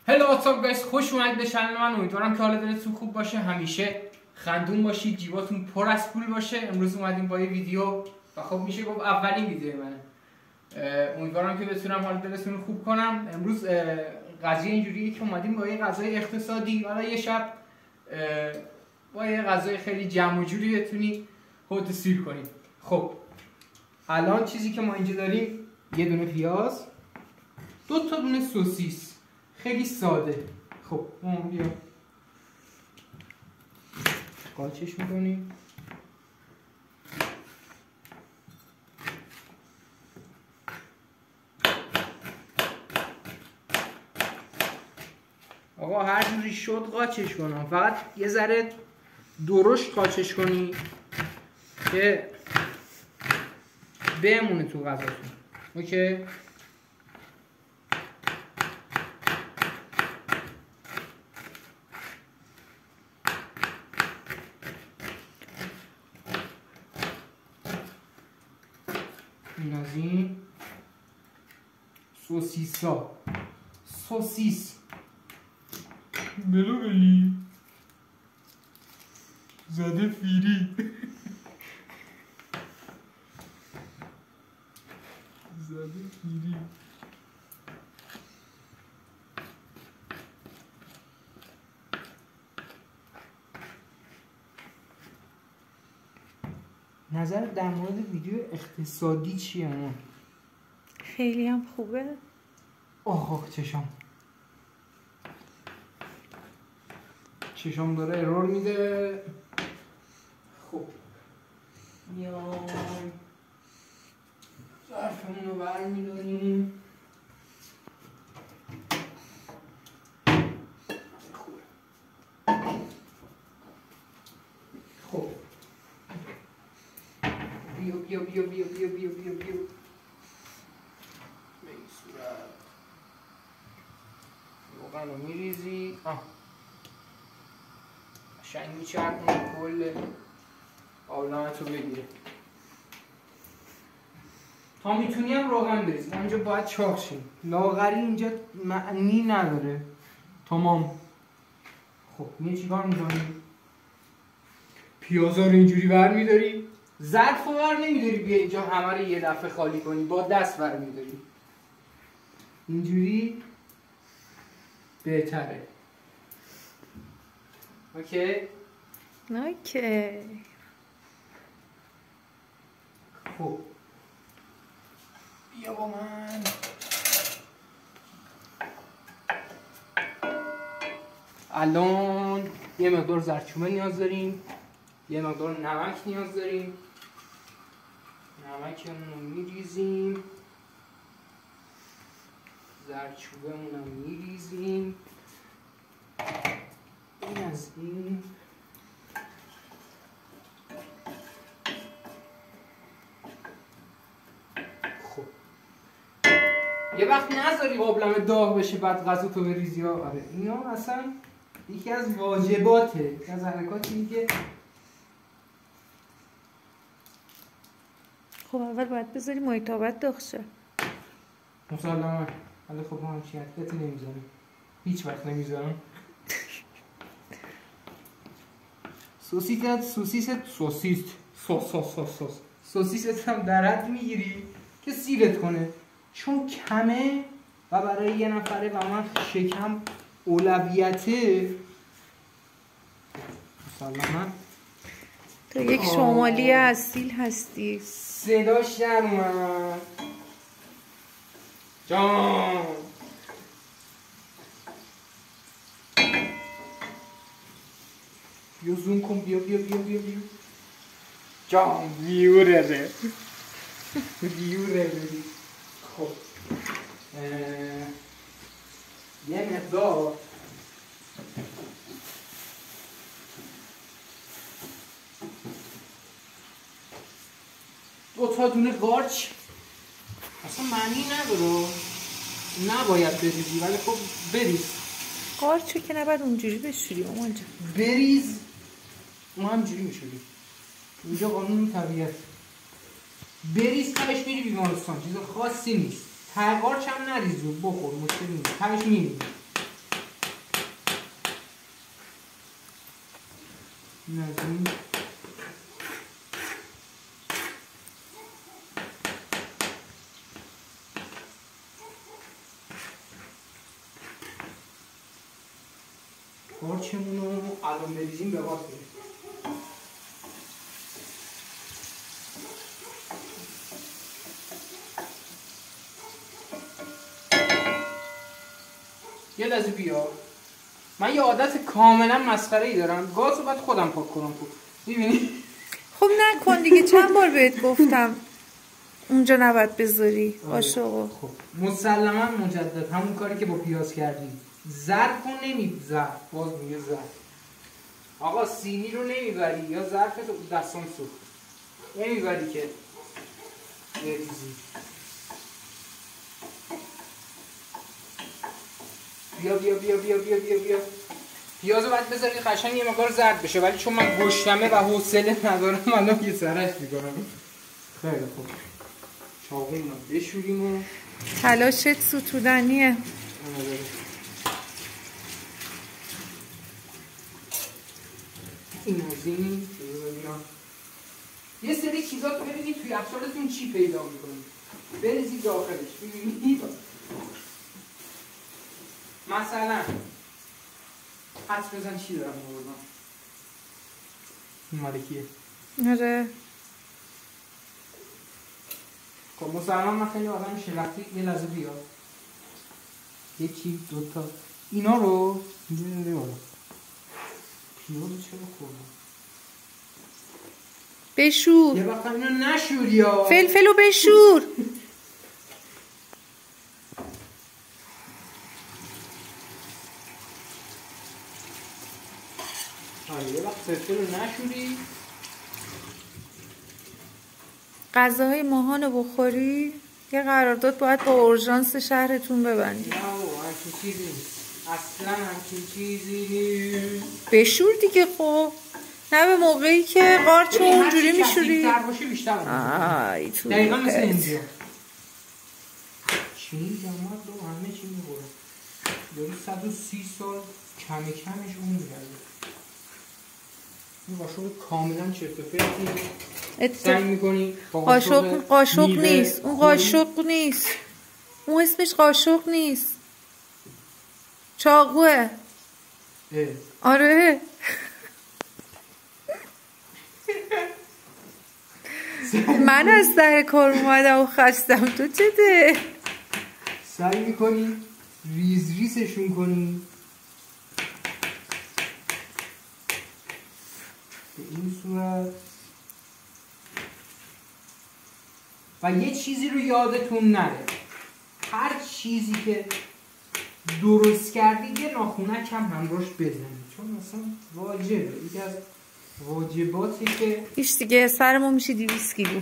هلو واتساپ گایز، خوش اومدید به چنل من. امیدوارم که حال دلتون خوب باشه، همیشه خندون باشید، جیباتون پر از پول باشه. امروز اومدیم با یه ویدیو و خب میشه گفت اولین ویدیو منه. امیدوارم که بتونم حال دلتون رو خوب کنم. امروز قضیه اینجوریه که اومدیم با یه غذای اقتصادی، حالا یه شب با یه غذای خیلی جمع و جوری بتونی خودت سیر کنی. خب الان چیزی که ما اینجا داریم یه دونه پیاز، 2 تا دونه سوسیس، خیلی ساده. خب بیا قاچش میکنیم. آقا هر جوری شد قاچش کنم، فقط یه ذره درشت قاچش کنی که بمونه تو غذاتون. اوکی؟ این از این سوسیسا، سوسیس بلو بلی زده فیری زده فیری. نظر در مورد ویدیو اقتصادی چیه؟ خیلی هم خوبه. آه چشام داره ارور میده. خب میام ظرفمون رو برمیداریم. خب بیا به این صورت روغن رو میریزی. قشنگ میچرخونی کل آبلمت رو بگیره. تا میتونی هم روغن بریز، ما اینجا باید چاق شیم. لاغری اینجا معنی نداره. تمام. خب میه چیکار میکنی؟ پیازا رو اینجوری برمیداری، ظرف رو بر نمیداری بیا اینجا همه رو یه دفعه خالی کنی، با دست برمیداری. اینجوری بهتره. اوکی؟ خب بیا با من. الان یه مقدار زردچوبه نیاز داریم، یه مقدار نمک نیاز داریم. نمکمون رو میریزیم، زردچوبه‌مون رو میریزیم. این از این. خب یه وقت نذاری قابلمه داغ بشه بعد غذا تو بریزی ها. آره اینا اصلا یکی از واجباته، یکی از حرکاتی که خب اول باید بذاری محتابت داغ شه. مسلماً. ولی خب ما همچین حرکتی نمیذاریم، هیچ وقت نمیذارم. سوسیست هم در حد میگیری که سیرت کنه، چون کمه و برای یه نفره و من شکم اولویته. مسلماً تو یک شمالی اصیل هستی. صداش در اومد جان. بیا زوم کن، بیا جان. ویوره خب یه مقدار دو تا دونه قارچ اصلا معنی نداره، نباید بریزی، ولی خب بریز. قارچو که نباید اونجوری بشوری مامان جان. بریز، ما همجوری میشوریم اینجا، قانون طبیعت. بریز تهش میری بیمارستان، چیز خاصی نیست. قارچ هم نریزو، بخور، مشکلی نیست، تهش میری. نازنین قارچمونو الان بریزیم به آب بریم. یه لحظه بیا. من یه عادت کاملا مسخره‌ای دارم، گاز رو باید خودم پاک کنم. می‌بینی؟ خب نکن دیگه، چند بار بهت گفتم اونجا نباید بذاری عاشقو. خب مسلما مجدد همون کاری که با پیاز کردی. ظرف رو نمی‌ذاری، باز میگه ظرف. آقا سینی رو نمیبری یا ظرف تو دستام سوخت. نمیبری که بریزی. بیا بیا بیا بیا بیا بیا بیا. پیازو باید بذاری قشنگ یه مقدار زرد بشه، ولی چون من گشتمه و حوصله ندارم الان یه سرش میکنم. خیلی خوب. چاقومو بشوریم و تلاشت ستودنیه. این از این یه سری چیزا تو ببینید توی افسارتون چی پیدا میکنید، بریزید داخلش. ببینید مثلا حدس بزن چی دارم آوردم. این مال کیه؟ آره خب مثلا من خیلی آدم شلختی. یه لحظه بیا، یکی دوتا اینا رو میدونی بالا. پیازو چرا خوردم؟ بشور. یه وقت اینو نشوری یا فلفلو بشور. یه وقت فلفل رو نشوری. غذاهای ماهانو بخوری یه قرارداد باید با اورژانس شهرتون ببندی. نه بابا همچین چیزی نیست، اصلا همچین چیزی نیست. بشور دیگه. خب نه به موقعی که قارچو اونجوری میشوری. هرچی باشه بیشتر آی تو دقیقا مثل اینجا چین جماعت رو همه چی میبوره. داری 130 سال کم کمش اون میگرده. این قاشق کاملا چرت و پرتی سعی میکنی. قاشق نیست. اون قاشق نیست. اون اسمش قاشق نیست، چاقوه. آره من از سر کار اومدم و خستم، تو چته؟ سعی میکنی ریز ریزشون کنی به این صورت. و یه چیزی رو یادتون نره، هر چیزی که درست کردید یه ناخونک هم همراش بزنید، چون مثلا واجبه، یکی از واجباتی که ایش دیگه سرمو میشه 200 کیلو.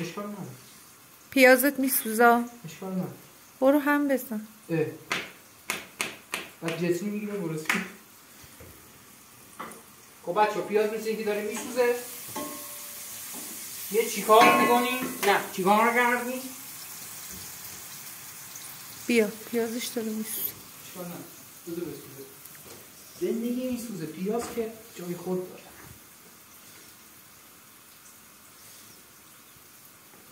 اشکال نداره. پیازت میسوزا؟ اشکال نداره. برو هم بزن. بعد جسمی میگیره برست. خب بچه پیاز مثل اینکه داره میسوزه. یه چیکار میکنی؟ نه چیکار کردی؟ بیا پیازش داره میسوزه. اشکال نداره، بذار بسوزه. زندگی میسوزه، پیاز که جای خود داره.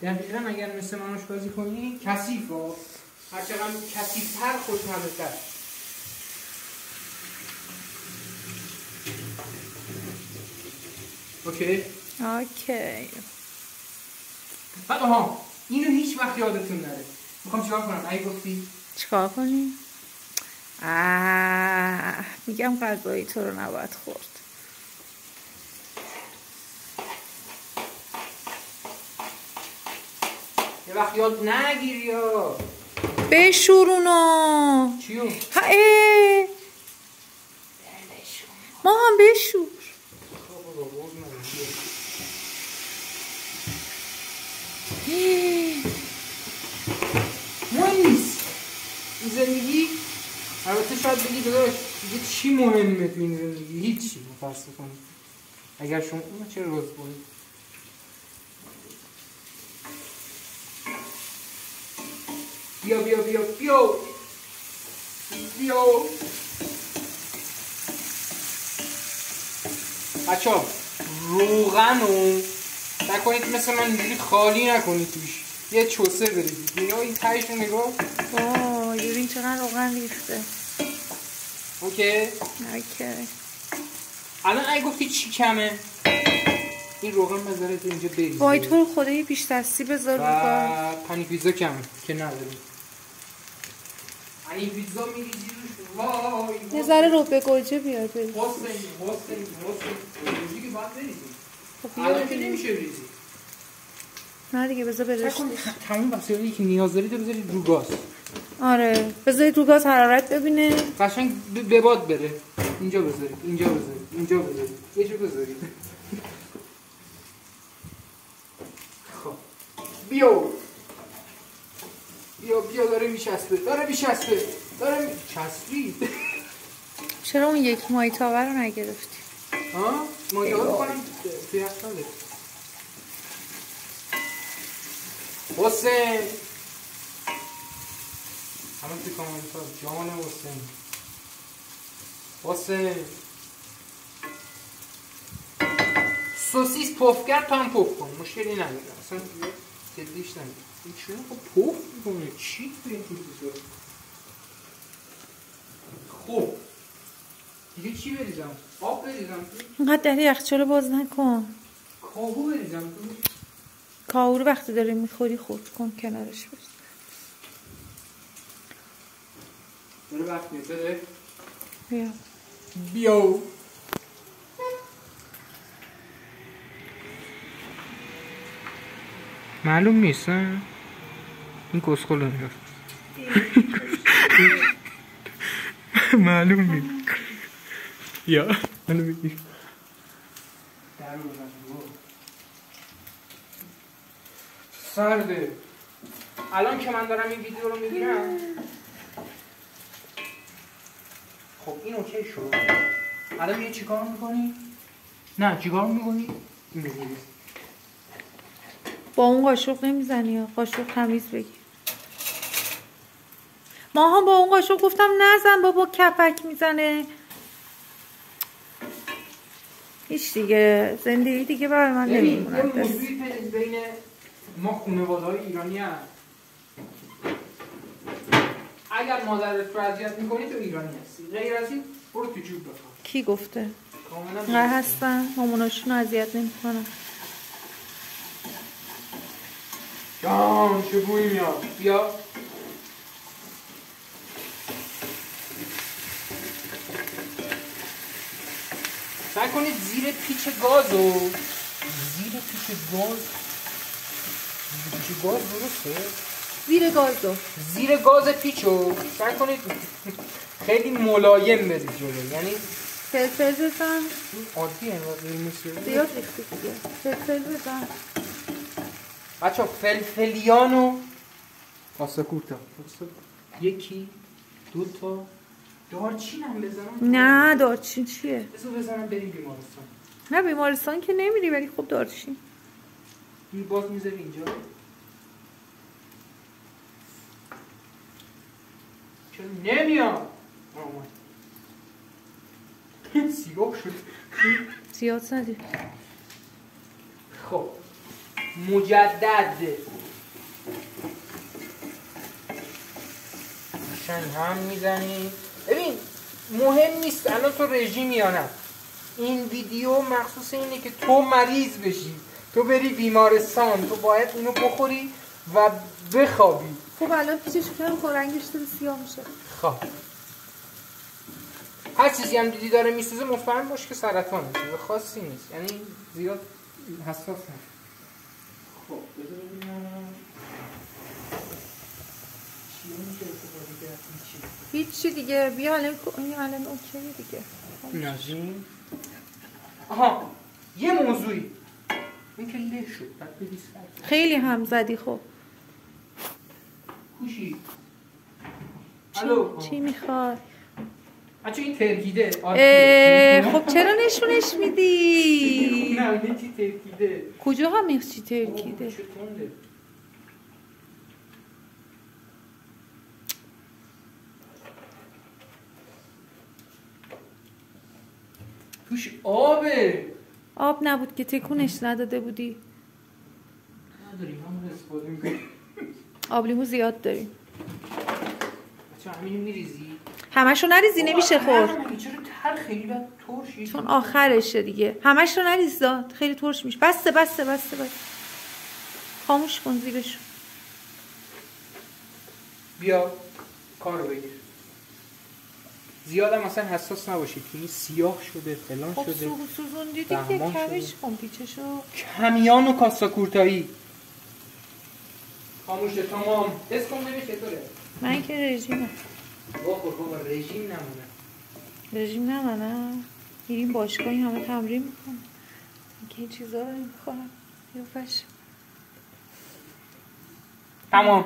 دقیقا اگر مثل من آشپزی کنی کثیف ها، هرچقدر کثیف‌تر خوشمزه‌تر. اوکی؟ اوکی. بعد اینو هیچ وقت یادتون نره. میخوام چیکار کنم؟ اگه گفتی چیکار کنی؟ میگم غذایی تو رو نباید خورد. یه وقت یاد نگیری یا بشور اونو. چیو؟ ما هم بشور. مهم نیست این زندگی. البته شاید بگی داداش دیگه چی مهمه تو این زندگی؟ هیچی متاسفانه. اگر شما اون چرا راز کنید. بیا بیا بیا بیا بیا. بچه‌ها روغن رو نکنید مثل من اینجوری خالی نکنید توش، یه چوسه بریزید. نگاه این تهش رو نگاه. وای ببین چقدر روغن ریخته. اوکی. الان اگه گفتی چی کمه، این روغن بذاره تو اینجا بریزید. وای تو رو خدا یه پیش دستی بذار و پنی پیزا کمه که نداریم. پنی پیزا میریزی روش. وای یه ذره ربه گوجه بیار بریز. حسین گوجه که باید بریزی. الان که نمیشه بریزی. نه دیگه بذار برشته. تمام وسایلی که نیاز دارید رو بذارید رو گاز. آره بذارید رو گاز حرارت ببینه. قشنگ به باد بره. اینجا بذارید، اینجا بذارید، اینجا بذارید. یه جور بذارید. خب بیا داره میچسبه. داره چسبید. چرا اون یک مایتابه رو نگرفتی؟ مایتابه بکنم توی یخچاله. حسین همون توی کامنتار جان حسین سوسیس پف کرد تو هم پف کن، مشکلی نداره اصلا جدیش نمیده. این چونه خب پف میکنه چی توی این سوسیس؟ خب دیگه چی بریزم؟ آب بریزم؟ اینقدر دری یخچال باز نکن. کاهو بریزم؟ کاهو رو وقتی داری میخوری خورد کن کنارش بریز. داره وقت میاد بده؟ بیا معلوم نیست نه؟ این کسخل رو نگاه معلوم نیست یا معلوم نیست. سرده. الان که من دارم این ویدیو رو میگیرم خب این اوکی شد. الان یه چیکار میکنی؟ نه چیکار میکنی؟ این میگیری با اون قاشق نمیزنی یا قاشق تمیز بگیر. ماها با اون قاشق گفتم نزن بابا کپک میزنه. هیچ دیگه زندگی دیگه برای من نمیمونه. یه موضوعی بین ما خانواده‌های ایرانی هست. اگر مادرت رو اذیت میکنی تو ایرانی هستی، غیر از این برو تو جوب بخواه. کی گفته؟ نه هستن ماماناشون رو اذیت نمیکنن. جان چه بویی میاد. بیا سعی کنید زیر پیچ گاز درسته؟ زیر گاز پیچو سعی کنید خیلی ملایم برید جلو. یعنی فلفل بزن. عادیه این نیست. زیاد ریختی دیگه. فلفل بزن. بچه فلفلیانو پاسکورتا یکی دو تا دارچین هم بزنم. نه دارچین چیه؟ بزنم بریم بیمارستان. نه بیمارستان که نمیری ولی خب دارچین این باز میذاری اینجا. چرا نمیاد؟ سیاه شد. زیاد زدی. خب مجدد قشنگ هم میزنی. ببین مهم نیست الان تو رژیم یا نه. این ویدیو مخصوص اینه که تو مریض بشی، تو بری بیمارستان، تو باید اینو بخوری و بخوابی. خب الان پیچش کنم که رنگش داره سیاه میشه. خب هر چیزی هم دیدی داره میسوزه مطمئن باش که سرطانه، چیز خاصی نیست، یعنی زیاد حساس نیست. خب بذار ببینم چی میشه استفاده کرد. هیچی دیگه. بیا الان اوکی دیگه. نازین آها یه موضوعی این که له شد بعد بدی سر خیلی هم زدی. خب کوشی الو چی میخواد؟ بچه این ترکیده. خب چرا نشونش میدی؟ نه این چی ترکیده. کجا هم چی ترکیده؟ توش آبه. آب نبود که تکونش نداده بودی. نداریم همون استفاده میکنیم. آب لیمو زیاد داریم. بچه همینو میریزی؟ همشو نریزی نمیشه خورد. چرا تر خیلی باید ترشی؟ چون آخرشه دیگه. همش رو نریز داد. خیلی ترش میشه. بسته. خاموش کن زیرشو. بیا کارو بگیر. زیادم مثلا حساس نباشید که این سیاه شده فلان خب شده. سوزون دیدی که کمش کن پیچشو. کمیان و کاسا کورتایی. خاموشه تمام. دست کن ببین چطوره. من که رژیمم. بابا رژیم نمونه. میریم باشگاه این همه تمرین میکنم. که این چیزا رو میخورم. تمام.